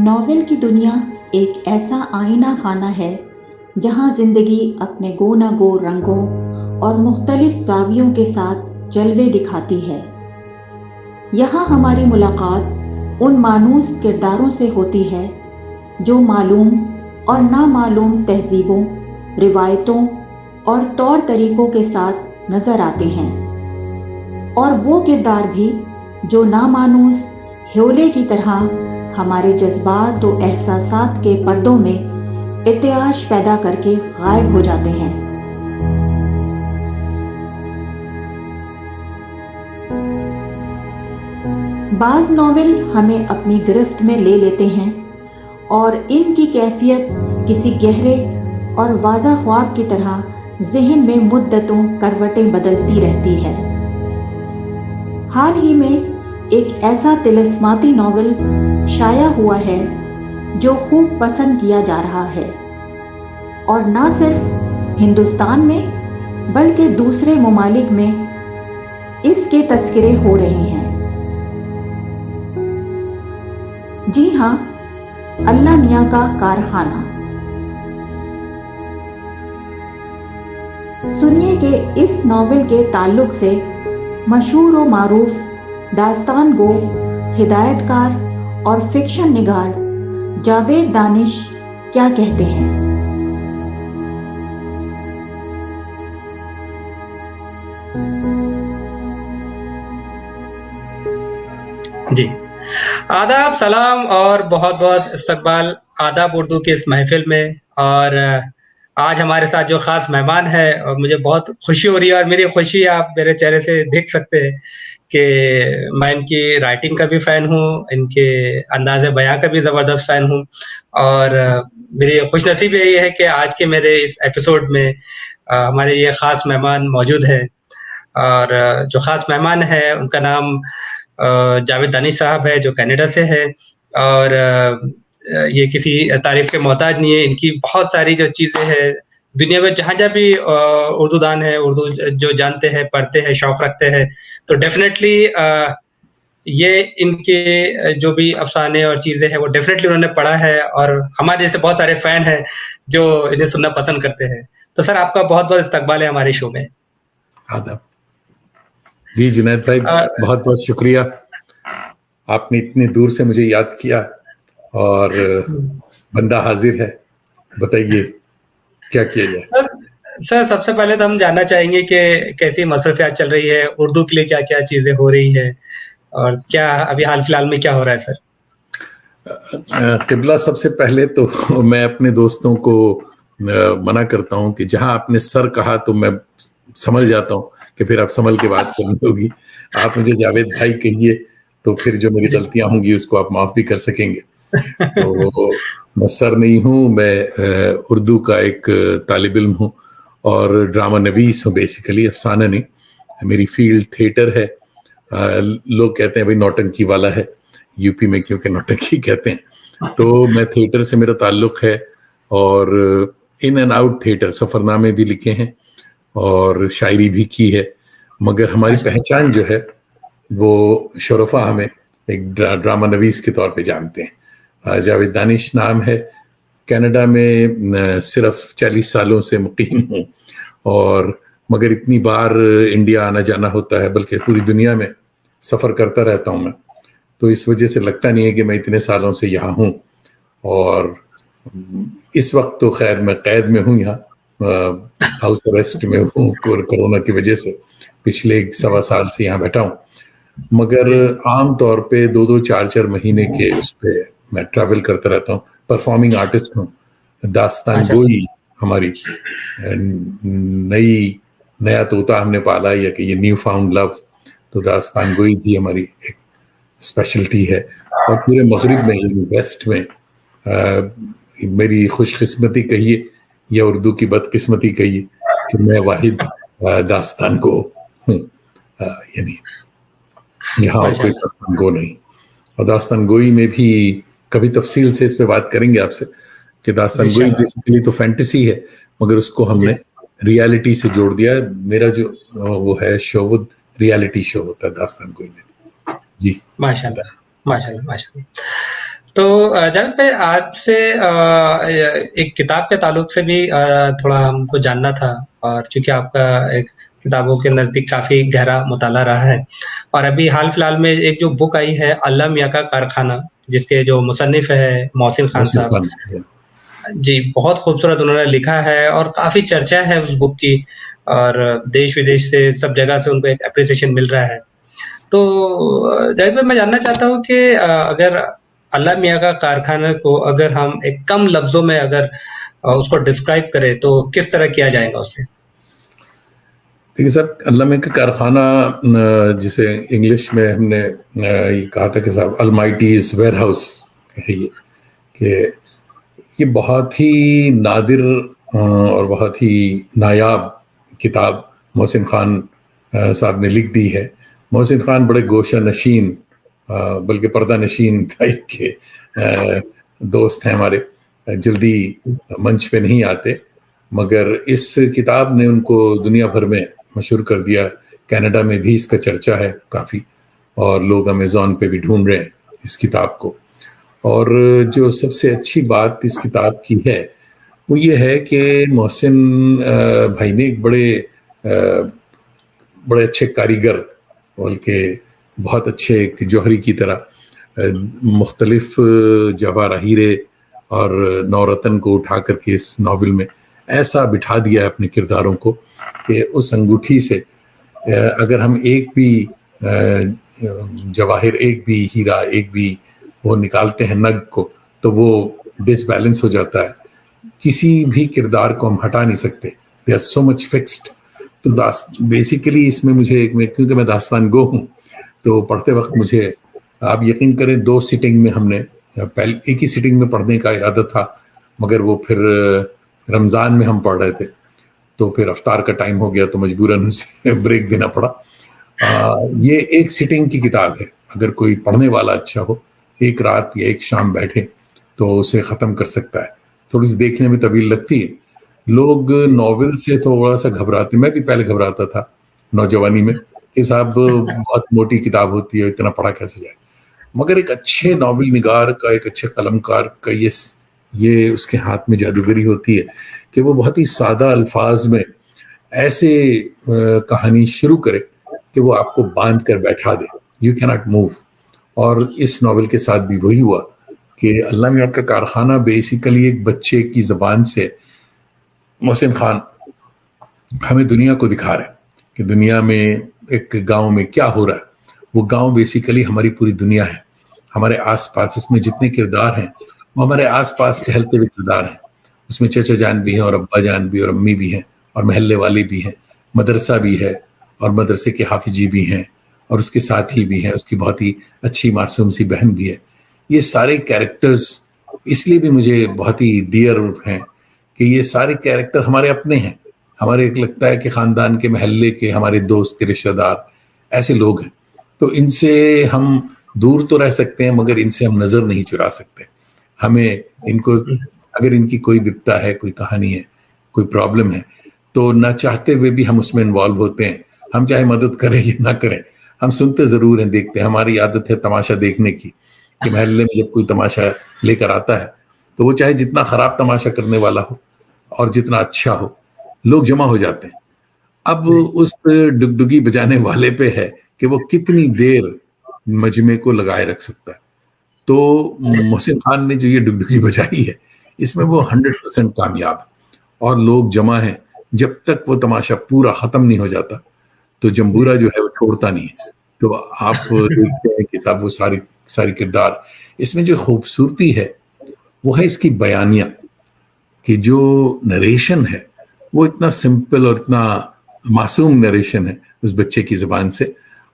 Novel کی دنیا ایک ایسا آئینہ خانہ ہے جہاں زندگی اپنے گو نہ گو رنگوں اور مختلف زاویوں کے ساتھ جلوے دکھاتی ہے۔ یہاں ہماری ملاقات ان مانوس کرداروں سے ہوتی ہے جو معلوم اور نامعلوم تہذیبوں، روایتوں اور طور طریقوں کے ساتھ نظر آتے ہیں، اور وہ کردار بھی جو نامانوس ہیولے کی طرح ہمارے جذبات و احساسات کے پردوں میں ارتعاش پیدا کر کے غائب ہو جاتے ہیں۔ بعض ناول ہمیں اپنی گرفت میں لے لیتے ہیں اور ان کی کیفیت کسی گہرے اور واضح خواب کی طرح ذہن میں مدتوں کروٹیں بدلتی رہتی ہے۔ حال ہی میں ایک ایسا طلسماتی ناول شائع ہوا ہے جو خوب پسند کیا جا رہا ہے، اور نہ صرف ہندوستان میں بلکہ دوسرے ممالک میں اس کے تذکرے ہو رہے ہیں۔ جی ہاں، اللہ میاں کا کارخانہ۔ سنیے کہ اس ناول کے تعلق سے مشہور و معروف داستان گو، ہدایت کار اور فکشن نگار جاوید دانش کیا کہتے ہیں۔ جی، آداب، سلام اور بہت بہت استقبال آداب اردو کے اس محفل میں۔ اور آج ہمارے ساتھ جو خاص مہمان ہے، اور مجھے بہت خوشی ہو رہی ہے، اور میری خوشی آپ میرے چہرے سے دیکھ سکتے ہیں کہ میں ان کی رائٹنگ کا بھی فین ہوں، ان کے انداز بیاں کا بھی زبردست فین ہوں، اور میری خوش نصیبی یہ ہے کہ آج کے میرے اس ایپیسوڈ میں ہمارے یہ خاص مہمان موجود ہیں۔ اور جو خاص مہمان ہے ان کا نام جاوید دانش صاحب ہے، جو کینیڈا سے ہے، اور یہ کسی تعریف کے محتاج نہیں ہے۔ ان کی بہت ساری جو چیزیں ہیں دنیا میں، جہاں جہاں بھی اردو دان ہے، اردو جو جانتے ہیں، پڑھتے ہیں، شوق رکھتے ہیں، تو ڈیفینیٹلی یہ ان کے جو بھی افسانے اور چیزیں ہیں وہ ڈیفینیٹلی انہوں نے پڑھا ہے، اور ہمارے جیسے بہت سارے فین ہیں جو انہیں سننا پسند کرتے ہیں۔ تو سر، آپ کا بہت بہت استقبال ہے ہمارے شو میں۔ آداب جی جنید بھائی، بہت بہت شکریہ، آپ نے اتنے دور سے مجھے یاد کیا، اور بندہ حاضر ہے، بتائیے کیا کیا جائے۔ سر، سب سے پہلے تو ہم جاننا چاہیں گے کہ کیسی مصروفیات چل رہی ہے، اردو کے لیے کیا کیا چیزیں ہو رہی ہیں، اور کیا ابھی حال فی الحال میں کیا ہو رہا ہے سر؟ قبلہ، سب سے پہلے تو میں اپنے دوستوں کو منع کرتا ہوں کہ جہاں آپ نے سر کہا تو میں سمجھ جاتا ہوں کہ پھر آپ سنبھل کے بات کرنی ہوگی۔ آپ مجھے جاوید بھائی کہیے تو پھر جو میری غلطیاں ہوں گی اس کو آپ معاف بھی کر سکیں گے۔ تو میں سر نہیں ہوں، میں اردو کا ایک طالب علم ہوں اور ڈرامہ نویس ہوں، بیسیکلی افسانہ نہیں۔ میری فیلڈ تھیٹر ہے۔ لوگ کہتے ہیں بھائی نوٹنکی والا ہے، یو پی میں کیونکہ نوٹنکی کہتے ہیں، تو میں تھیٹر سے میرا تعلق ہے، اور ان اینڈ آؤٹ تھیٹر، سفر نامے بھی لکھے ہیں اور شاعری بھی کی ہے، مگر ہماری پہچان جو ہے وہ شرفا ہمیں ایک ڈرامہ نویس کے طور پہ جانتے ہیں۔ جاوید دانش نام ہے، کینیڈا میں صرف 40 سالوں سے مقیم ہوں، اور مگر اتنی بار انڈیا آنا جانا ہوتا ہے، بلکہ پوری دنیا میں سفر کرتا رہتا ہوں میں، تو اس وجہ سے لگتا نہیں ہے کہ میں اتنے سالوں سے یہاں ہوں۔ اور اس وقت تو خیر میں قید میں ہوں، یہاں ہاؤس اریسٹ میں ہوں کورونا کی وجہ سے، پچھلے 1.25 سال سے یہاں بیٹھا ہوں، مگر عام طور پہ 2 4 مہینے کے اس پہ میں ٹریول کرتا رہتا ہوں۔ پرفارمنگ آرٹسٹ ہوں، داستان گوئی ہماری نیا طوطا ہم نے پالا، یا کہ یہ نیو فاؤنڈ لو، تو داستان گوئی بھی ہماری ایک اسپیشلٹی ہے۔ اور پورے مغرب میں، ویسٹ میں، میری خوش قسمتی کہیے یا اردو کی بدقسمتی کہیے کہ میں واحد داستان گو ہوں، یعنی یہاں اور کوئی داستان گو نہیں۔ اور داستان گوئی میں بھی کبھی تفصیل سے اس پہ بات کریں گے آپ سے کہ داستان گوئی بیسیکلی تو فینٹیسی ہے، مگر اس کو ہم نے ریالٹی سے جوڑ دیا ہے۔ میرا جو وہ ہے شو، وہ ریالٹی شو ہوتا ہے داستان گوئی میں۔ جی ماشاء اللہ، ماشاء اللہ، ماشاء اللہ۔ تو جاوید بھائی آپ سے ایک کتاب کے تعلق سے بھی تھوڑا ہم کو جاننا تھا، اور چونکہ آپ کا ایک کتابوں کے نزدیک کافی گہرا مطالعہ رہا ہے، اور ابھی حال فی الحال میں ایک جو بک آئی ہے اللہ میاں کا کارخانہ، جس کے جو مصنف ہے محسن خان محسن صاحب، خان. جی بہت خوبصورت انہوں نے لکھا ہے اور کافی چرچا ہے اس بک کی، اور دیش ودیش سے سب جگہ سے ان کو ایک اپریسیشن مل رہا ہے. تو جاوید بھائی میں جاننا چاہتا ہوں کہ اگر اللہ میاں کا کارخانہ کو اگر ہم ایک کم لفظوں میں اگر اس کو ڈسکرائب کریں تو کس طرح کیا جائے گا اسے؟ دیکھیے صاحب، علامہ کا کارخانہ جسے انگلش میں ہم نے یہ کہا تھا کہ صاحب المائٹیز ویئر ہاؤس ہے یہ، کہ یہ بہت ہی نادر اور بہت ہی نایاب کتاب محسن خان صاحب نے لکھ دی ہے. محسن خان بڑے گوشہ نشین بلکہ پردہ نشین ٹائپ کے دوست ہیں ہمارے، جلدی منچ پہ نہیں آتے، مگر اس کتاب نے ان کو دنیا بھر میں مشہور کر دیا. کینیڈا میں بھی اس کا چرچا ہے کافی، اور لوگ امیزون پہ بھی ڈھونڈ رہے ہیں اس کتاب کو. اور جو سب سے اچھی بات اس کتاب کی ہے وہ یہ ہے کہ محسن بھائی نے ایک بڑے اچھے کاریگر، بلکہ بہت اچھے ایک جوہری کی طرح مختلف جواہر ہیرے اور نورتن کو اٹھا کر کے اس ناول میں ایسا بٹھا دیا ہے اپنے کرداروں کو کہ اس انگوٹھی سے اگر ہم ایک بھی جواہر، ایک بھی ہیرا، ایک بھی وہ نکالتے ہیں نگ کو، تو وہ ڈس بیلنس ہو جاتا ہے. کسی بھی کردار کو ہم ہٹا نہیں سکتے، they are so much fixed. تو بیسیکلی اس میں مجھے، کیونکہ میں داستان گو ہوں، تو پڑھتے وقت مجھے، آپ یقین کریں 2 سٹنگ میں ہم نے، پہلے ایک ہی سٹنگ میں پڑھنے کا ارادہ تھا، مگر وہ پھر رمضان میں ہم پڑھ رہے تھے، تو پھر افطار کا ٹائم ہو گیا تو مجبوراً اسے بریک دینا پڑا. یہ ایک سٹنگ کی کتاب ہے، اگر کوئی پڑھنے والا اچھا ہو، ایک رات یا ایک شام بیٹھے تو اسے ختم کر سکتا ہے. تھوڑی سی دیکھنے میں طویل لگتی ہے، لوگ ناول سے تھوڑا سا گھبراتے، میں بھی پہلے گھبراتا تھا نوجوانی میں کہ صاحب بہت موٹی کتاب ہوتی ہے، اتنا پڑھا کیسے جائے. مگر ایک اچھے ناول نگار کا، ایک اچھے قلم کار کا یہ اس کے ہاتھ میں جادوگری ہوتی ہے کہ وہ بہت ہی سادہ الفاظ میں ایسے کہانی شروع کرے کہ وہ آپ کو باندھ کر بیٹھا دے، یو کی ناٹ موو. اور اس ناول کے ساتھ بھی وہی ہوا کہ اللہ میاں کا کارخانہ بیسیکلی ایک بچے کی زبان سے محسن خان ہمیں دنیا کو دکھا رہے ہیں کہ دنیا میں ایک گاؤں میں کیا ہو رہا ہے. وہ گاؤں بیسیکلی ہماری پوری دنیا ہے، ہمارے آس پاس اس میں جتنے کردار ہیں وہ ہمارے آس پاس ٹہلتے ہوئے کردار ہیں. اس میں چچا جان بھی ہیں اور ابا جان بھی اور امی بھی ہیں اور محلے والے بھی ہیں، مدرسہ بھی ہے اور مدرسے کے حافظی بھی ہیں، اور اس کے ساتھی بھی ہیں، اس کی بہت ہی اچھی معصوم سی بہن بھی ہے. یہ سارے کیریکٹرز اس لیے بھی مجھے بہت ہی ڈیئر ہیں کہ یہ سارے کیریکٹر ہمارے اپنے ہیں. ہمارے ایک لگتا ہے کہ خاندان کے، محلے کے، ہمارے دوست کے، رشتہ دار ایسے لوگ ہیں، تو ان سے ہم دور تو رہ سکتے ہیں مگر ان سے ہم نظر نہیں چرا سکتے. ہمیں ان کو، اگر ان کی کوئی بپتا ہے، کوئی کہانی ہے، کوئی پرابلم ہے، تو نہ چاہتے ہوئے بھی ہم اس میں انوالو ہوتے ہیں. ہم چاہے مدد کریں یا نہ کریں، ہم سنتے ضرور ہیں، دیکھتے ہیں. ہماری عادت ہے تماشا دیکھنے کی، کہ محلے میں جب کوئی تماشا لے کر آتا ہے تو وہ چاہے جتنا خراب تماشا کرنے والا ہو اور جتنا اچھا ہو، لوگ جمع ہو جاتے ہیں. اب اس ڈگڈگی بجانے والے پہ ہے کہ وہ کتنی دیر مجمع کو لگائے رکھ سکتا ہے. تو محسن خان نے جو یہ ڈگڈگی بجائی ہے اس میں وہ 100% کامیاب ہے، اور لوگ جمع ہیں. جب تک وہ تماشا پورا ختم نہیں ہو جاتا تو جمبورا جو ہے وہ چھوڑتا نہیں ہے. تو آپ دیکھتے ہیں کہ صاحب وہ ساری کردار، اس میں جو خوبصورتی ہے وہ ہے اس کی بیانیہ، کہ جو نریشن ہے وہ اتنا سمپل اور اتنا معصوم نریشن ہے اس بچے کی زبان سے،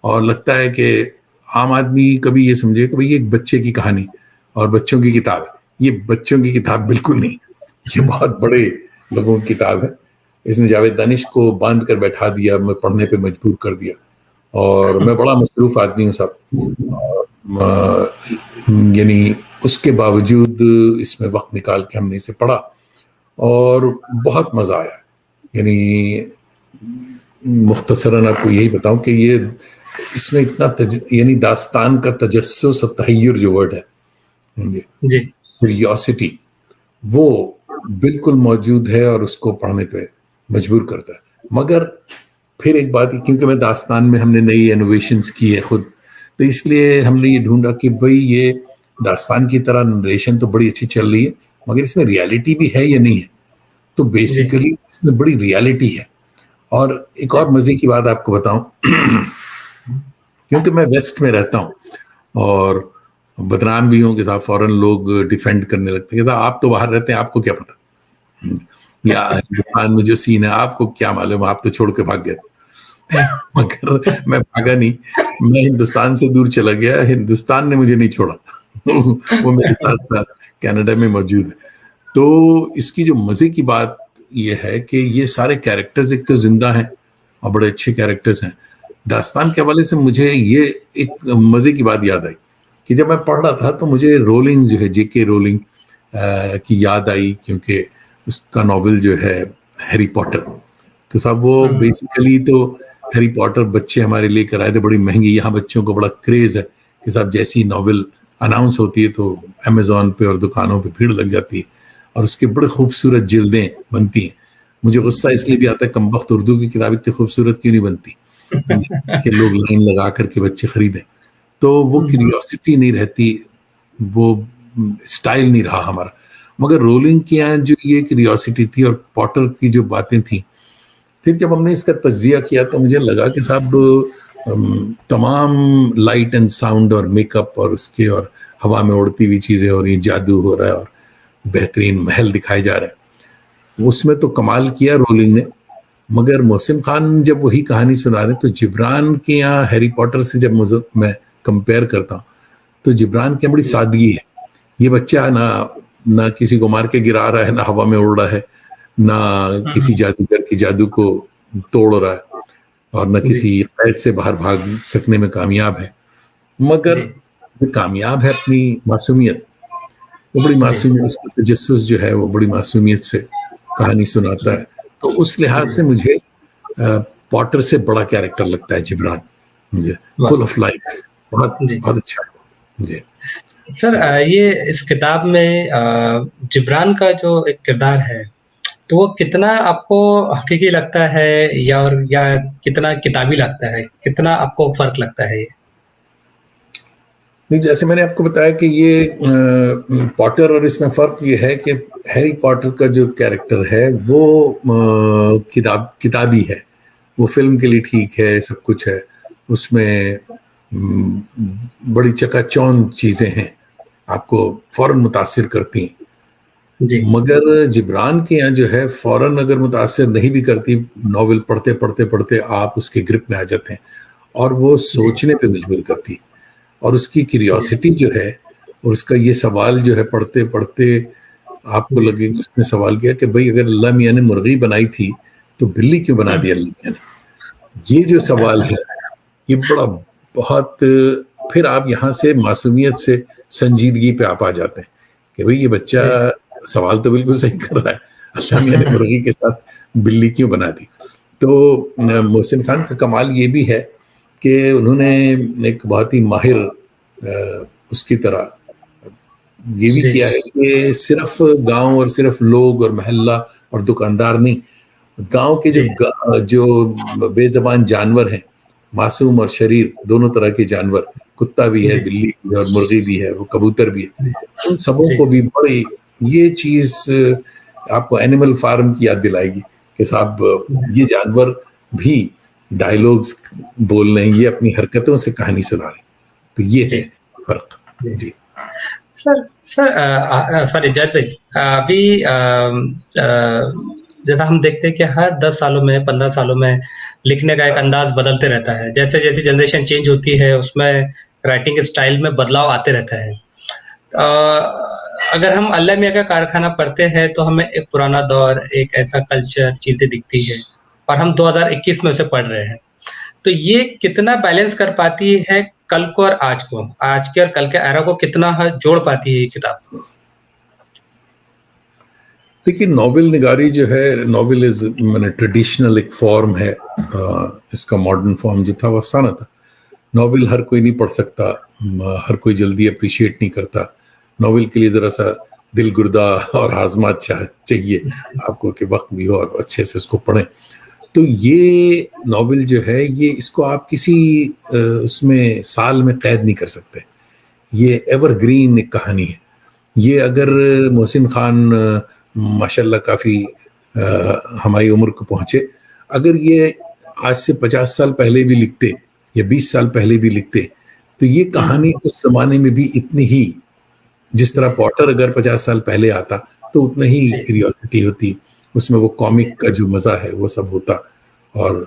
اور لگتا ہے کہ عام آدمی کبھی یہ سمجھے کہ بھئی یہ ایک بچے کی کہانی اور بچوں کی کتاب ہے. یہ بچوں کی کتاب بالکل نہیں، یہ بہت بڑے لوگوں کی کتاب ہے. اس نے جاوید دانش کو باندھ کر بیٹھا دیا، میں پڑھنے پہ مجبور کر دیا. اور میں بڑا مصروف آدمی ہوں صاحب، یعنی اس کے باوجود اس میں وقت نکال کے ہم نے اسے پڑھا اور بہت مزہ آیا. یعنی مختصراً آپ کو یہی بتاؤں کہ یہ اس میں اتنا یعنی داستان کا تجسس اور تحیر جو ورڈ ہے جی کیوریوسٹی وہ بالکل موجود ہے اور اس کو پڑھنے پہ مجبور کرتا ہے. مگر پھر ایک بات، کیونکہ میں داستان میں ہم نے نئی انوویشنز کی ہے خود، تو اس لیے ہم نے یہ ڈھونڈا کہ بھئی یہ داستان کی طرح نریشن تو بڑی اچھی چل رہی ہے، مگر اس میں ریالٹی بھی ہے یا نہیں ہے. تو جی بیسیکلی اس میں بڑی ریالٹی ہے. اور ایک اور مزے کی بات آپ کو بتاؤں، کیونکہ میں ویسٹ میں رہتا ہوں اور بدنام بھی ہوں کہ صاحب فوراً لوگ ڈیفینڈ کرنے لگتے ہیں کہ آپ تو باہر رہتے ہیں، آپ کو کیا پتا، یا ہندوستان میں جو سین ہے آپ کو کیا معلوم، آپ تو چھوڑ کے بھاگ گئے. مگر میں بھاگا نہیں، میں ہندوستان سے دور چلا گیا، ہندوستان نے مجھے نہیں چھوڑا. وہ میرے ساتھ ساتھ کینیڈا میں موجود ہے. تو اس کی جو مزے کی بات یہ ہے کہ یہ سارے کیریکٹرز ایک تو زندہ ہیں اور بڑے اچھے کیریکٹرز ہیں. داستان کے حوالے سے مجھے یہ ایک مزے کی بات یاد آئی کہ جب میں پڑھ رہا تھا تو مجھے رولنگ جو ہے جے کے رولنگ کی یاد آئی، کیونکہ اس کا ناول جو ہے ہیری پاٹر. تو صاحب وہ بیسیکلی تو ہیری پاٹر بچے ہمارے لے کر آئے تھے، بڑی مہنگی، یہاں بچوں کو بڑا کریز ہے کہ صاحب جیسی ناول اناؤنس ہوتی ہے تو امیزون پہ اور دکانوں پہ بھیڑ لگ جاتی ہے اور اس کے بڑے خوبصورت جلدیں بنتی ہیں. مجھے غصہ اس لیے بھی آتا ہے کمبخت اردو کی کتاب اتنی خوبصورت کیوں نہیں بنتی کہ لوگ لائن لگا کر کے بچے خریدیں. تو وہ کیوریوسٹی نہیں رہتی، وہ سٹائل نہیں رہا ہمارا. مگر رولنگ کے یہاں جو یہ کیوریوسٹی تھی اور پاٹر کی جو باتیں تھیں، پھر جب ہم نے اس کا تجزیہ کیا تو مجھے لگا کہ صاحب تمام لائٹ اینڈ ساؤنڈ اور میک اپ اور اس کے اور ہوا میں اڑتی ہوئی چیزیں اور یہ جادو ہو رہا ہے اور بہترین محل دکھائے جا رہے ہیں، اس میں تو کمال کیا رولنگ نے. مگر محسن خان جب وہی کہانی سنا رہے تو جبران کے یہاں ہیری پاٹر سے جب میں کمپیئر کرتا ہوں تو جبران کے یہاں بڑی سادگی ہے. یہ بچہ نہ کسی کو مار کے گرا رہا ہے، نہ ہوا میں اڑ رہا ہے، نہ کسی جادوگر کی جادو کو توڑ رہا ہے اور نہ کسی قید سے باہر بھاگ سکنے میں کامیاب ہے. مگر کامیاب ہے اپنی معصومیت، وہ بڑی معصومیت، اس کا تجسس جو ہے وہ بڑی معصومیت سے کہانی سناتا ہے. تو اس لحاظ سے مجھے پاٹر سے بڑا کیریکٹر لگتا ہے جبران، مجھے فل آف لائف، بہت بہت اچھا. جی سر، یہ اس کتاب میں جبران کا جو ایک کردار ہے تو وہ کتنا آپ کو حقیقی لگتا ہے یا کتنا کتابی لگتا ہے، کتنا آپ کو فرق لگتا ہے؟ نہیں، جیسے میں نے آپ کو بتایا کہ یہ پاٹر اور اس میں فرق یہ ہے کہ ہیری پاٹر کا جو کیریکٹر ہے وہ کتابی ہے، وہ فلم کے لیے ٹھیک ہے، سب کچھ ہے، اس میں بڑی چکا چوند چیزیں ہیں، آپ کو فوراً متاثر کرتی ہیں. مگر جبران کے یہاں جو ہے فوراً اگر متاثر نہیں بھی کرتی، ناول پڑھتے پڑھتے پڑھتے آپ اس کے گرپ میں آ جاتے ہیں اور وہ سوچنے پہ مجبور کرتی. اور اس کی کیوریوسٹی جو ہے اور اس کا یہ سوال جو ہے پڑھتے پڑھتے آپ کو لگے اس نے سوال کیا کہ بھئی اگر اللہ میاں نے مرغی بنائی تھی تو بلی کیوں بنا دیا اللہ میاں نے؟ یہ جو سوال ہے یہ بڑا بہت، پھر آپ یہاں سے معصومیت سے سنجیدگی پہ آپ آ جاتے ہیں کہ بھئی یہ بچہ سوال تو بالکل صحیح کر رہا ہے، اللہ میاں نے مرغی کے ساتھ بلی کیوں بنا دی. تو محسن خان کا کمال یہ بھی ہے کہ انہوں نے ایک بہت ہی ماہر اس کی طرح یہ بھی کیا ہے کہ صرف گاؤں اور صرف لوگ اور محلہ اور دکاندار نہیں، گاؤں کے جو بے زبان جانور ہیں، معصوم اور شریر دونوں طرح کے جانور، کتا بھی ہے، بلی بھی ہے اور مرغی بھی ہے، وہ کبوتر بھی ہے، ان سبوں کو بھی بڑی یہ چیز آپ کو اینیمل فارم کی یاد دلائے گی کہ صاحب یہ جانور بھی ڈائیلوگز بول رہے ہیں، یہ اپنی حرکتوں سے کہانی سنا رہے ہیں. تو یہ ہے فرق. جی سر اجازت بھائی، ابھی جیسا ہم دیکھتے ہیں کہ ہر 10 سالوں میں 15 سالوں میں لکھنے کا ایک انداز بدلتے رہتا ہے، جیسے جیسے جنریشن چینج ہوتی ہے اس میں رائٹنگ اسٹائل میں بدلاؤ آتے رہتا ہے. اگر ہم اللہ میاں کا کارخانہ پڑھتے ہیں تو ہمیں ایک پرانا دور، ایک ایسا کلچر، چیزیں دکھتی ہے، اور ہم 2021 میں اسے پڑھ رہے ہیں. تو یہ کتنا بیلنس کر پاتی ہے کل کو اور آج کو، آج کے اور کل کے ایرا کو کتنا جوڑ پاتی ہے یہ کتاب؟ دیکھیے، ناول نگاری جو ہے، ناول ٹریڈیشنل ایک فارم ہے، اس کا ماڈرن فارم جو تھا وہ افسانہ تھا. ناول ہر کوئی نہیں پڑھ سکتا، ہر کوئی جلدی اپریشیٹ نہیں کرتا. ناول کے لیے ذرا سا دل گردہ اور ہاضمات چاہیے آپ کو کہ وقت بھی ہو اور اچھے سے اس کو پڑھیں. تو یہ ناول جو ہے یہ اس کو آپ کسی اس میں سال میں قید نہیں کر سکتے. یہ ایور گرین ایک کہانی ہے. یہ اگر محسن خان ماشاء اللہ کافی ہماری عمر کو پہنچے, اگر یہ آج سے 50 سال پہلے بھی لکھتے یا 20 سال پہلے بھی لکھتے تو یہ کہانی اس زمانے میں بھی اتنی ہی, جس طرح پوٹر اگر 50 سال پہلے آتا تو اتنا ہی کیوریوسٹی ہوتی, اس میں وہ کامک کا جو مزہ ہے وہ سب ہوتا اور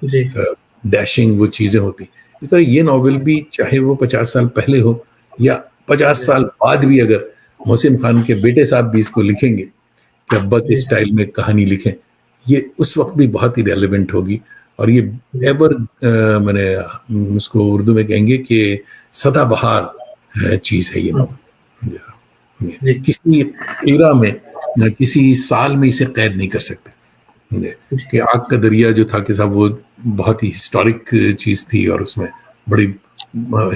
ڈیشنگ وہ چیزیں ہوتی. اس طرح یہ ناول بھی چاہے وہ 50 سال پہلے ہو یا 50 سال بعد بھی اگر محسن خان کے بیٹے صاحب بھی اس کو لکھیں گے کہ ابا کے اسٹائل میں کہانی لکھیں, یہ اس وقت بھی بہت ہی ریلیونٹ ہوگی. اور یہ ایور میں نے اس کو اردو میں کہیں گے کہ سدا بہار چیز ہے یہ ناول. کسی ایرا میں کسی سال میں اسے قید نہیں کر سکتے. کہ آگ کا دریا جو تھا کہ صاحب وہ بہت ہی ہسٹورک چیز تھی اور اس میں بڑی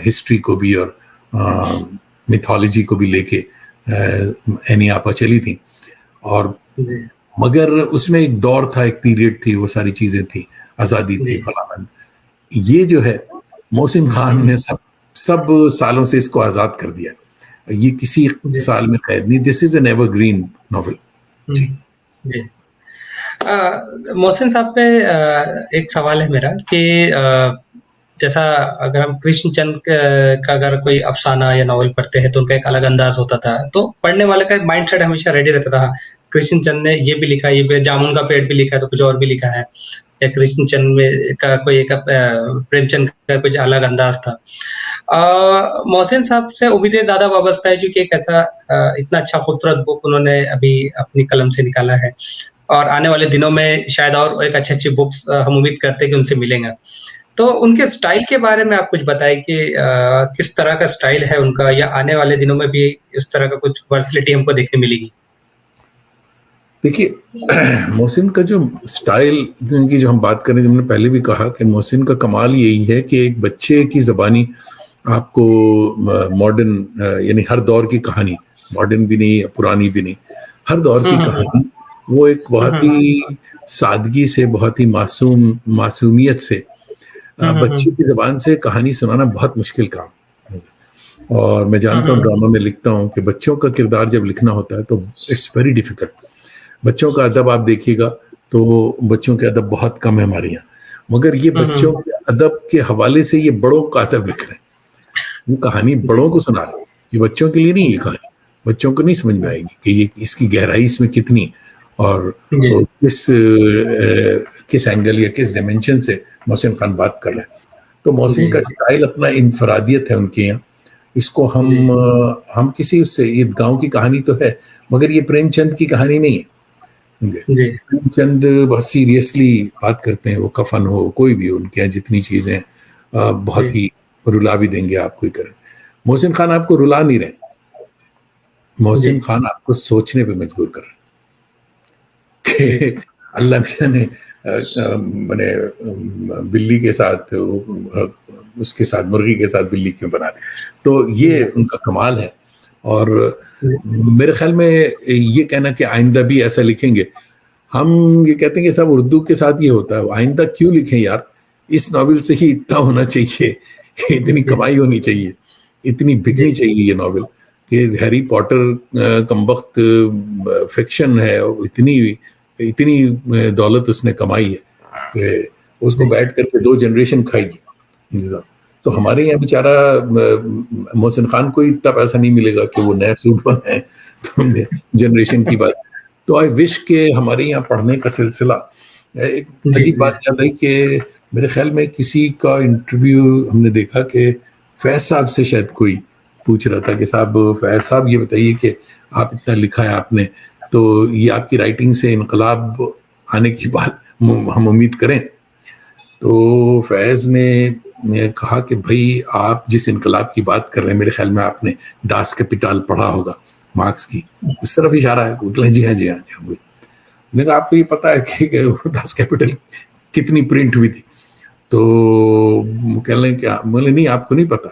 ہسٹری کو بھی اور میتھولوجی کو بھی لے کے اینی آپا چلی تھی, اور مگر اس میں ایک دور تھا, ایک پیریڈ تھی, وہ ساری چیزیں تھی, آزادی تھی فلاں. یہ جو ہے محسن خان نے سب سالوں سے اس کو آزاد کر دیا. یہ کسی سال میں قید نہیں. This is an evergreen novel. جی محسن صاحب پہ ایک سوال ہے میرا کہ جیسا اگر ہم کرشن چند کا اگر کوئی افسانہ یا ناول پڑھتے ہیں تو ان کا ایک الگ انداز ہوتا تھا, تو پڑھنے والے کا مائنڈ سیٹ ہمیشہ ریڈی رہتا تھا. کرشن چند نے یہ بھی لکھا, یہ بھی جامن کا پیڑ بھی لکھا ہے, تو کچھ اور بھی لکھا ہے, یا کرشن چند میں کا کوئی ایک پریم چند کا کچھ الگ انداز تھا. محسن صاحب سے امیدیں زیادہ وابستہ ہے کیونکہ ایک ایسا اتنا اچھا خوبصورت بک انہوں نے ابھی اپنی قلم سے نکالا ہے, اور آنے والے دنوں میں شاید اور ایک اچھی بکس ہم امید کرتے ہیں کہ ان سے ملیں گا. تو ان کے سٹائل کے بارے میں آپ کچھ بتائیں کہ کس طرح کا سٹائل ہے ان کا, یا آنے والے دنوں میں بھی اس طرح کا کچھ ورسلٹی ہم کو دیکھنے ملے گی؟ دیکھیے محسن کا جو سٹائل کی جو ہم بات کریں, جو ہم نے پہلے بھی کہا کہ محسن کا کمال یہی ہے کہ ایک بچے کی زبانی آپ کو ماڈرن یعنی ہر دور کی کہانی, ماڈرن بھی نہیں پرانی بھی نہیں, ہر دور کی کہانی وہ ایک بہت ہی سادگی سے, بہت ہی معصومیت سے بچے کی زبان سے کہانی سنانا بہت مشکل کام. اور میں جانتا ہوں ڈرامہ میں لکھتا ہوں کہ بچوں کا کردار جب لکھنا ہوتا ہے تو اٹس ویری ڈیفیکلٹ. بچوں کا ادب آپ دیکھیے گا تو بچوں کے ادب بہت کم ہے ہمارے یہاں, مگر یہ بچوں کے ادب کے حوالے سے یہ بڑوں کا ادب لکھ رہے ہیں. یہ کہانی بڑوں کو سنا رہے ہیں, یہ بچوں کے لیے نہیں. یہ کہانی بچوں کو نہیں سمجھ میں آئے گی کہ یہ اس کی گہرائی اس میں کتنی اور کس اینگل یا کس ڈائمینشن سے محسن خان بات کر رہے ہیں. تو محسن کا اسٹائل اپنا انفرادیت ہے ان کے یہاں. اس کو ہم کسی اس سے, یہ گاؤں کی کہانی تو ہے مگر یہ پریم چند کی کہانی نہیں ہے. پریم چند بہت سیریسلی بات کرتے ہیں, وہ کفن ہو کوئی بھی, ان کے یہاں جتنی چیزیں بہت ہی رلا بھی دیں گے آپ کو ہی کریں. محسن خان آپ کو رلا نہیں رہے, محسن خان آپ کو سوچنے پہ مجبور کر رہے کہ اللہ میاں نے بلی کے ساتھ اس کے ساتھ مرغی کے ساتھ بلی کیوں بنا دی. تو یہ ان کا کمال ہے. اور میرے خیال میں یہ کہنا کہ آئندہ بھی ایسا لکھیں گے, ہم یہ کہتے ہیں کہ صاحب اردو کے ساتھ یہ ہوتا ہے, آئندہ کیوں لکھیں یار, اس ناول سے ہی اتنا ہونا چاہیے, اتنی کمائی ہونی چاہیے, اتنی بکنی چاہیے یہ ناول کہ ہیری پوٹر کمبخت فکشن ہے, اتنی دولت اس نے کمائی ہے کہ اس کو بیٹھ کر کے 2 جنریشن کھائی. تو ہمارے یہاں بیچارہ محسن خان کو اتنا پیسہ نہیں ملے گا کہ وہ نیا سوٹ بنائے جنریشن کی بات. تو آئی وش کہ ہمارے یہاں پڑھنے کا سلسلہ, ایک عجیب بات یاد آئی کہ میرے خیال میں کسی کا انٹرویو ہم نے دیکھا کہ فیض صاحب سے شاید کوئی پوچھ رہا تھا کہ صاحب فیض صاحب یہ بتائیے کہ آپ اتنا لکھا ہے آپ نے, تو یہ آپ کی رائٹنگ سے انقلاب آنے کی بات ہم امید کریں. تو فیض نے کہا کہ بھائی آپ جس انقلاب کی بات کر رہے ہیں میرے خیال میں آپ نے داس کیپیٹل پڑھا ہوگا مارکس کی, اس طرف اشارہ ہے. جی ہاں. میں نے کہا آپ کو یہ پتا ہے کہ داس کیپیٹل کتنی پرنٹ ہوئی تھی؟ تو کہہ لیں کیا, بولے نہیں آپ کو نہیں پتا,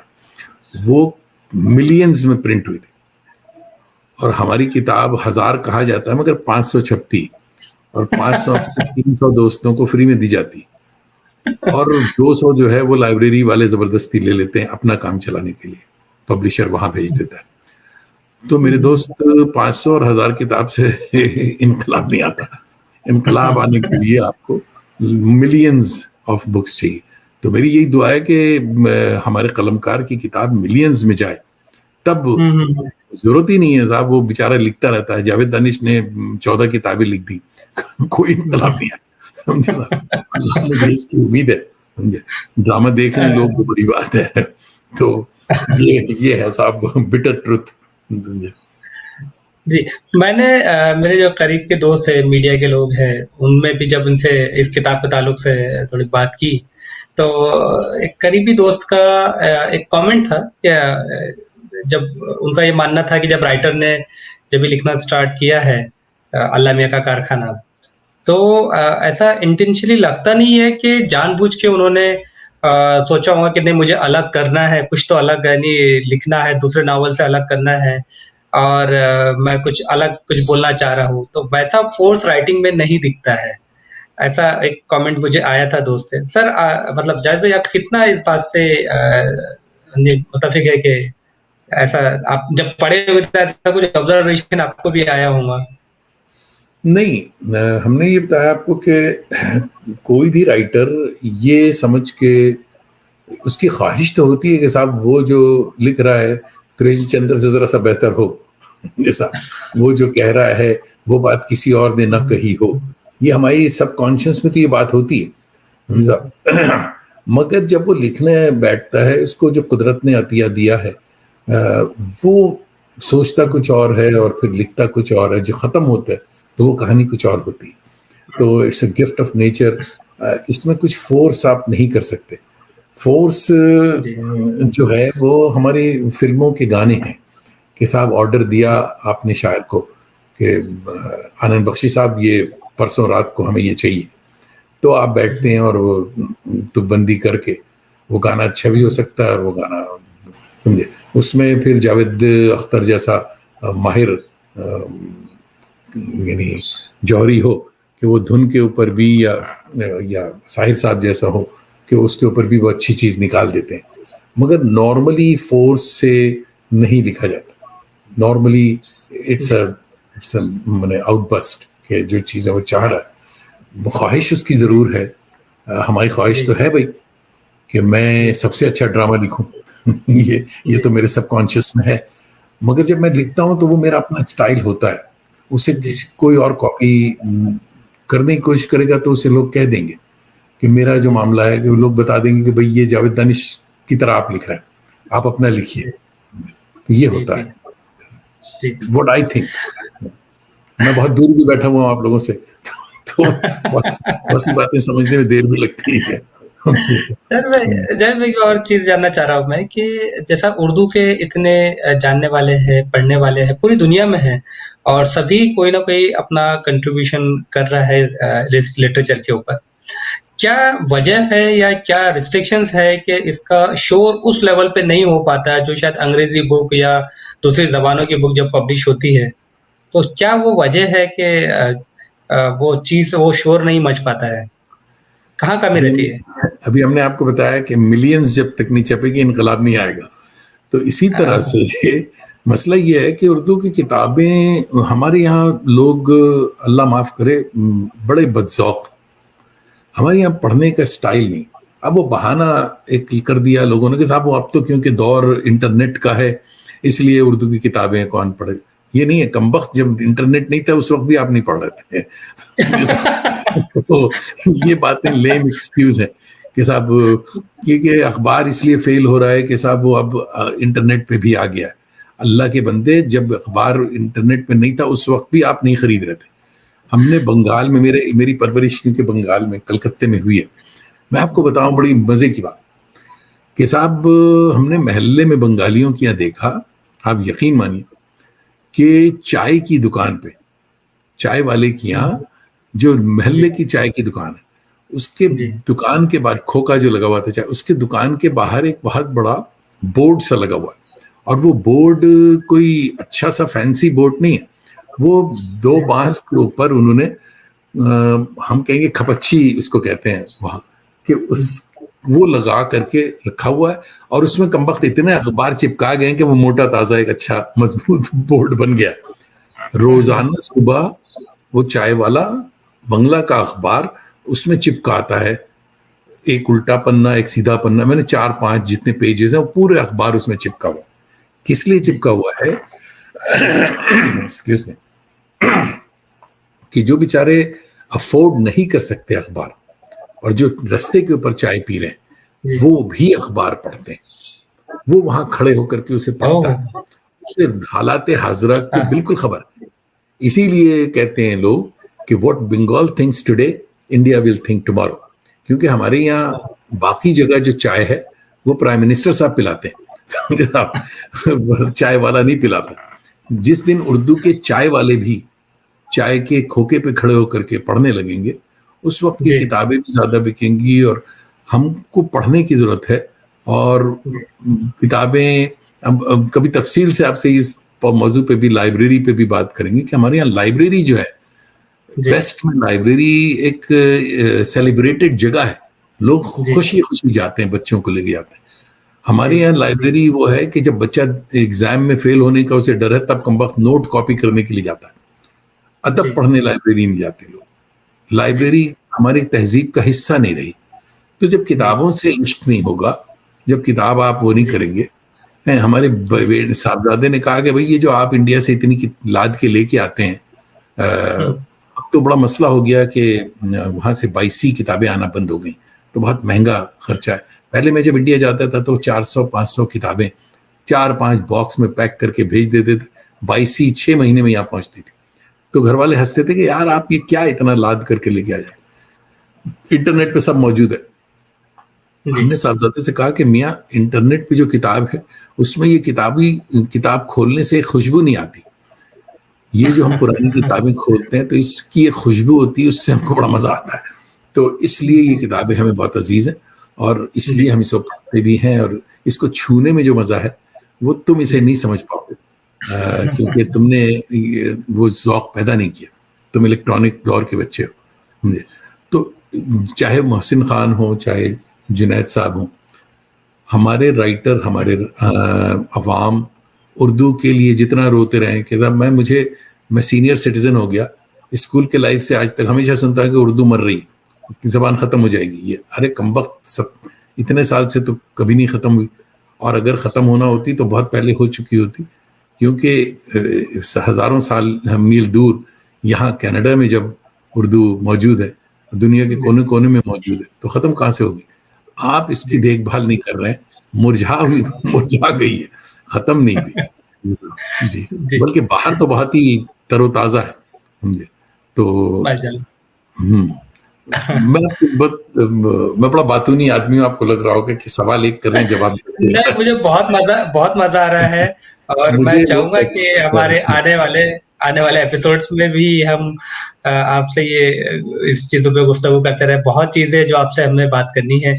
وہ ملینز میں پرنٹ ہوئی تھی. اور ہماری کتاب 1000 کہا جاتا ہے مگر 500 چھپتی، اور 500 میں سے 300 دوستوں کو فری میں دی جاتی، اور 200 جو ہے وہ لائبریری والے زبردستی لے لیتے ہیں اپنا کام چلانے کے لیے، پبلشر وہاں بھیج دیتا ہے. تو میرے دوست 500 اور 1000 کتاب سے انقلاب نہیں آتا. انقلاب آنے کے لیے آپ کو ملینز آف بکس چاہیے. تو میری یہی دعا ہے کہ ہمارے قلمکار کی کتاب ملینز میں جائے، تب ضرورت ہی نہیں ہے صاحب وہ بیچارہ لکھتا رہتا ہے. جاوید دانش نے 14 کتابیں لکھ دی، کوئی انقلاب نہیں آیا. مجھے اس کی امید ہے. ڈرامہ دیکھ رہے ہیں لوگ تو بڑی بات ہے. تو یہ ہے صاحب بٹر ٹروتھ. جی میں نے میرے جو قریب کے دوست ہیں میڈیا کے لوگ ہیں ان میں بھی جب ان سے اس کتاب کے تعلق سے تھوڑی بات کی تو ایک قریبی دوست کا ایک کامنٹ تھا کہ جب ان کا یہ ماننا تھا کہ جب رائٹر نے جب یہ لکھنا سٹارٹ کیا ہے اللہ میاں کا کارخانہ تو ایسا انٹینشنلی لگتا نہیں ہے کہ جان بوجھ کے انہوں نے سوچا ہوگا کہ نہیں مجھے الگ کرنا ہے کچھ تو الگ یعنی لکھنا ہے دوسرے ناول سے الگ کرنا ہے اور میں کچھ الگ کچھ بولنا چاہ رہا ہوں تو ویسا فورس رائٹنگ میں نہیں دکھتا ہے. ایسا ایک کامنٹ مجھے آیا تھا دوست سے. سر مطلب جائے تو آپ کتنا اس بات سے متفق ہے کہ ایسا آپ جب پڑھے ہوئے تھے ایسا کچھ آبزرویشن آپ کو بھی آیا ہوگا؟ نہیں، ہم نے یہ بتایا آپ کو کہ کوئی بھی رائٹر یہ سمجھ کے اس کی خواہش تو ہوتی ہے کہ صاحب وہ جو لکھ رہا ہے کریزی چندر سے ذرا سا بہتر ہو، جیسا وہ جو کہہ رہا ہے وہ بات کسی اور نے نہ کہی ہو. یہ ہماری سب کانشیس میں تو یہ بات ہوتی ہے. مگر جب وہ لکھنے بیٹھتا ہے اس کو جو قدرت نے عطیہ دیا ہے وہ سوچتا کچھ اور ہے اور پھر لکھتا کچھ اور ہے. جو ختم ہوتا ہے تو وہ کہانی کچھ اور ہوتی. تو it's a gift of nature. اس میں کچھ فورس آپ نہیں کر سکتے. فورس جو ہے وہ ہماری فلموں کے گانے ہیں کہ صاحب آرڈر دیا آپ نے شاعر کو کہ آنند بخشی صاحب یہ پرسوں رات کو ہمیں یہ چاہیے، تو آپ بیٹھتے ہیں اور وہ تو بندی کر کے وہ گانا اچھا بھی ہو سکتا ہے اور وہ گانا سمجھے اس میں پھر جاوید اختر جیسا ماہر یعنی جوہری ہو کہ وہ دھن کے اوپر بھی یا ساحر صاحب جیسا ہو کہ اس کے اوپر بھی وہ اچھی چیز نکال دیتے ہیں. مگر نارملی فورس سے نہیں لکھا جاتا. Normally it's a outburst کہ جو چیزیں وہ چاہ رہا ہے خواہش اس کی ضرور ہے. ہماری خواہش تو ہے بھائی کہ میں سب سے اچھا ڈرامہ لکھوں. یہ تو میرے سب کانشیس میں ہے. مگر جب میں لکھتا ہوں تو وہ میرا اپنا اسٹائل ہوتا ہے. اسے کوئی اور کاپی کرنے کی کوشش کرے گا تو اسے لوگ کہہ دیں گے کہ میرا جو معاملہ ہے کہ وہ لوگ بتا دیں گے کہ بھائی یہ جاوید دانش کی طرح آپ لکھ رہے ہیں، آپ اپنا لکھیے. تو یہ ہوتا ہے واٹ آئی تھنک. میں بہت دور بھی بیٹھا ہوا ہوں آپ لوگوں سے تو بہت سی باتیں سمجھنے میں دیر بھی لگتی ہے. میں ایک اور چیز جاننا چاہ رہا ہوں میں کہ جیسا اردو کے اتنے جاننے والے ہیں پڑھنے والے ہیں پوری دنیا میں ہیں اور سبھی کوئی نہ کوئی اپنا کنٹریبیوشن کر رہا ہے لٹریچر کے اوپر، کیا وجہ ہے یا کیا ریسٹرکشنز ہے کہ اس کا شور اس لیول پہ نہیں ہو پاتا ہے جو شاید انگریزی بک یا دوسری زبانوں کی بک جب پبلش ہوتی ہے تو کیا وہ وجہ ہے کہ وہ چیز وہ شور نہیں مچ پاتا ہے؟ کہاں کمی رہتی ہے؟ ابھی ہم نے آپ کو بتایا کہ ملینز جب تک نہیں چھپے گی انقلاب نہیں آئے گا. تو اسی طرح سے مسئلہ یہ ہے کہ اردو کی کتابیں ہمارے یہاں لوگ اللہ معاف کرے بڑے بدذوق. ہمارے یہاں پڑھنے کا سٹائل نہیں. اب وہ بہانہ ایک کر دیا لوگوں نے کہ صاحب وہ اب تو کیونکہ دور انٹرنیٹ کا ہے اس لیے اردو کی کتابیں کون پڑھے. یہ نہیں ہے کمبخت، جب انٹرنیٹ نہیں تھا اس وقت بھی آپ نہیں پڑھ رہے تھے. تو یہ باتیں لیم ایکسکیوز ہیں کہ صاحب کیونکہ اخبار اس لیے فیل ہو رہا ہے کہ صاحب وہ اب انٹرنیٹ پہ بھی آ گیا ہے. اللہ کے بندے جب اخبار انٹرنیٹ پہ نہیں تھا اس وقت بھی آپ نہیں خرید رہے تھے. ہم نے بنگال میں میری پرورش کیونکہ بنگال میں کلکتے میں ہوئی ہے. میں آپ کو بتاؤں بڑی مزے کی بات کہ صاحب ہم نے محلے میں بنگالیوں کے یہاں دیکھا، آپ یقین مانیے کہ چائے کی دکان پہ چائے والے کے یہاں جو محلے کی چائے کی دکان ہے اس کے دکان کے بعد کھوکا جو لگا ہوا تھا چائے اس کے دکان کے باہر ایک بہت بڑا بورڈ سا لگا ہوا ہے اور وہ بورڈ کوئی اچھا سا فینسی بورڈ نہیں ہے، وہ 2 بانس کے اوپر انہوں نے ہم کہیں گے کھپچھی اس کو کہتے ہیں وہاں، کہ وہ لگا کر کے رکھا ہوا ہے، اور اس میں کم وقت اتنے اخبار چپکا گئے کہ وہ موٹا تازہ ایک اچھا مضبوط بورڈ بن گیا. روزانہ صبح وہ چائے والا بنگلہ کا اخبار اس میں چپکاتا ہے، ایک الٹا پنا ایک سیدھا پنا، میں نے 4-5 جتنے پیجز ہیں وہ پورے اخبار اس میں چپکا ہوا. کس لیے چپکا ہوا ہے؟ ایکسکیوز می، کہ جو بیچارے افورڈ نہیں کر سکتے اخبار، اور جو رستے کے اوپر چائے پی رہے ہیں وہ بھی اخبار پڑھتے ہیں، وہ وہاں کھڑے ہو کر کے اسے پڑھتا ہے، اسے حالات حاضرہ کی بالکل خبر. اسی لیے کہتے ہیں لوگ کہ what Bengal thinks today India will think tomorrow, کیونکہ ہمارے یہاں باقی جگہ جو چائے ہے وہ پرائم منسٹر صاحب پلاتے ہیں، چائے والا نہیں پلاتا. جس دن اردو کے چائے والے بھی چائے کے کھوکے پہ کھڑے ہو کر کے پڑھنے لگیں گے، اس وقت کی کتابیں بھی زیادہ بکیں گی، اور ہم کو پڑھنے کی ضرورت ہے. اور کتابیں اب کبھی تفصیل سے آپ سے اس موضوع پہ بھی، لائبریری پہ بھی بات کریں گے کہ ہمارے یہاں لائبریری جو ہے، ویسٹ میں لائبریری ایک سیلیبریٹڈ جگہ ہے، لوگ خوشی خوشی جاتے ہیں، بچوں کو لے کے جاتے ہیں. ہمارے یہاں لائبریری وہ ہے کہ جب بچہ ایگزام میں فیل ہونے کا اسے ڈر ہے تب کم وقت نوٹ کاپی کرنے کے لیے جاتا ہے، ادب پڑھنے لائبریری نہیں جاتے لوگ. لائبریری ہماری تہذیب کا حصہ نہیں رہی. تو جب کتابوں سے عشق نہیں ہوگا، جب کتاب آپ وہ نہیں کریں گے، ہمارے صاحبزادے نے کہا کہ بھئی یہ جو آپ انڈیا سے اتنی لاد کے لے کے آتے ہیں، اب تو بڑا مسئلہ ہو گیا کہ وہاں سے 22 کتابیں آنا بند ہو گئیں، تو بہت مہنگا خرچہ ہے. پہلے میں جب انڈیا جاتا تھا تو 400-500 کتابیں 4-5 باکس میں پیک کر کے بھیج دیتے تھے، 22 6 مہینے میں یہاں پہنچتی تھی. تو گھر والے ہنستے تھے کہ یار آپ یہ کیا اتنا لاد کر کے لے کے آ جائے. انٹرنیٹ پہ سب موجود ہے. ہم نے صاحبزادے سے کہا کہ میاں انٹرنیٹ پہ جو کتاب ہے اس میں یہ کتاب کھولنے سے ایک خوشبو نہیں آتی، یہ جو ہم پرانی کتابیں کھولتے ہیں تو اس کی ایک خوشبو ہوتی ہے، اس سے ہم کو بڑا مزہ آتا ہے. تو اس لیے یہ کتابیں ہمیں بہت عزیز ہیں، اور اس لیے ہم اس کو پڑھتے بھی ہیں. اور اس کو چھونے میں جو مزہ ہے وہ تم اسے نہیں سمجھ پاؤ گے، کیونکہ تم نے وہ ذوق پیدا نہیں کیا، تم الیکٹرانک دور کے بچے ہو. تو چاہے محسن خان ہو، چاہے جنید صاحب ہوں، ہمارے رائٹر، ہمارے عوام اردو کے لیے جتنا روتے رہے کہ میں سینئر سٹیزن ہو گیا، اسکول کے لائف سے آج تک ہمیشہ سنتا ہے کہ اردو مر رہی ہے، زبان ختم ہو جائے گی. یہ ارے کم وقت اتنے سال سے تو کبھی نہیں ختم ہوئی، اور اگر ختم ہونا ہوتی تو بہت پہلے ہو چکی ہوتی، کیونکہ ہزاروں سال میل دور یہاں کینیڈا میں جب اردو موجود ہے، دنیا کے کونے کونے میں موجود ہے، تو ختم کہاں سے ہوگی؟ آپ اس کی دیکھ بھال نہیں کر رہے ہیں، مرجھا گئی ہے، ختم نہیں ہوئی. جی بلکہ باہر تو بہت ہی تر و تازہ ہے. تو میں بڑا باتونی آدمی ہوں، آپ کو لگ رہا ہوگا کہ سوال ایک کر رہے ہیں جواب نہیں، مجھے بہت مزہ آ رہا ہے، اور میں چاہوں گا کہ ہمارے آنے والے ایپیسوڈز میں بھی ہم آپ سے یہ اس چیزوں پہ گفتگو کرتے رہے. بہت چیزیں جو آپ سے ہمیں بات کرنی ہے.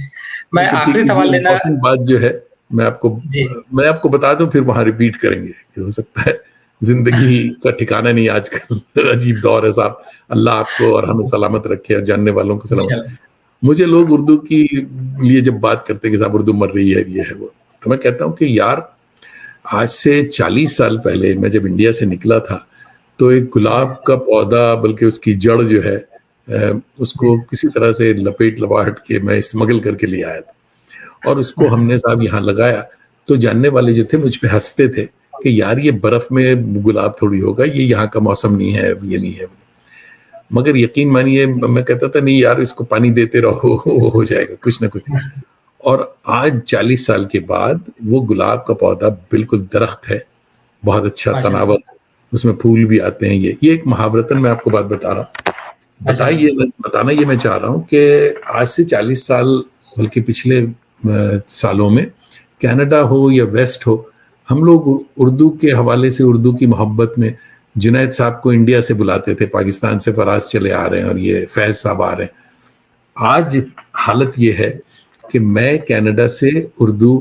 میں آخری سوال لینا، بات جو ہے میں آپ کو بتا دوں، پھر وہاں ریپیٹ کریں گے کہ ہو سکتا ہے زندگی کا ٹھکانہ نہیں آج کل، عجیب دور ہے صاحب. اللہ آپ کو اور ہمیں سلامت رکھے، اور جاننے والوں کو سلامت. مجھے لوگ اردو کی لیے جب بات کرتے ہیں کہ صاحب اردو مر رہی ہے، یہ ہے وہ، تو میں کہتا ہوں کہ یار آج سے 40 سال پہلے میں جب انڈیا سے نکلا تھا تو ایک گلاب کا پودا، بلکہ اس کی جڑ جو ہے اس کو کسی طرح سے لپاٹ کے میں اسمگل کر کے لے آیا تھا، اور اس کو ہم نے صاحب یہاں لگایا. تو جاننے والے جو تھے مجھ پہ ہنستے تھے کہ یار یہ برف میں گلاب تھوڑی ہوگا، یہ یہاں کا موسم نہیں ہے، یہ نہیں ہے. مگر یقین مانیے میں کہتا تھا نہیں یار اس کو پانی دیتے رہو، ہو جائے گا کچھ نہ کچھ. اور آج 40 سال کے بعد وہ گلاب کا پودا بالکل درخت ہے، بہت اچھا تناور، اس میں پھول بھی آتے ہیں. یہ ایک محاورتاً میں آپ کو بات بتا رہا ہوں. بتانا یہ میں چاہ رہا ہوں کہ آج سے 40 سال بلکہ پچھلے سالوں میں کینیڈا ہو یا ویسٹ ہو، ہم لوگ اردو کے حوالے سے، اردو کی محبت میں جنید صاحب کو انڈیا سے بلاتے تھے، پاکستان سے فراز چلے آ رہے ہیں، اور یہ فیض صاحب آ رہے ہیں. آج حالت یہ ہے کہ میں کینیڈا سے اردو